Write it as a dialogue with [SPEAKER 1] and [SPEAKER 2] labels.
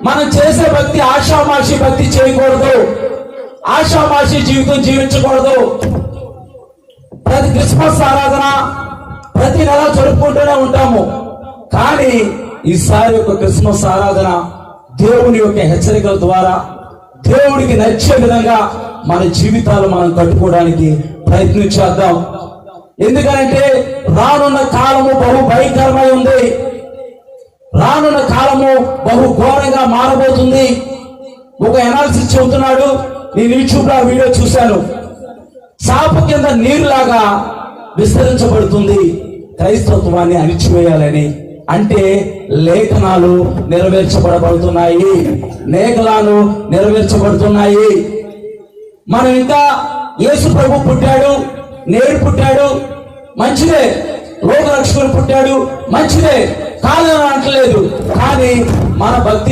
[SPEAKER 1] మనం చేసే భక్తి ఆషామాషి భక్తి చేయకూడదు, ఆషామాషి జీవితం జీవించకూడదు. ప్రతి క్రిస్మస్ ఆరాధన ప్రతి నెల జరుపుకుంటూనే ఉంటాము. కానీ ఈసారి ఒక క్రిస్మస్ ఆరాధన దేవుని యొక్క హెచ్చరికల ద్వారా దేవుడికి నచ్చే విధంగా మన జీవితాలు మనం కట్టుకోవడానికి ప్రయత్నించేద్దాం. ఎందుకంటే రానున్న కాలము బహు భయంకరమై ఉంది. రానున్న కాలము బహు ఘోరంగా మారబోతుంది. ఒక అనాలిసిస్ చెబుతున్నాడు, నేను యూట్యూబ్ లో వీడియో చూశాను. చాప కింద నీరులాగా విస్తరించబడుతుంది క్రైస్తత్వాన్ని అణిచివేయాలని. అంటే లేఖనాలు నెరవేర్చబడబడుతున్నాయి, లేఖనాలు నెరవేర్చబడుతున్నాయి. మనం ఇంకా యేసు ప్రభు పుట్టాడు, నేడు పుట్టాడు, మంచిదే. లోకరక్షకుడు పుట్టాడు, మంచిదే, కాదని అనట్లేదు. కానీ మన భక్తి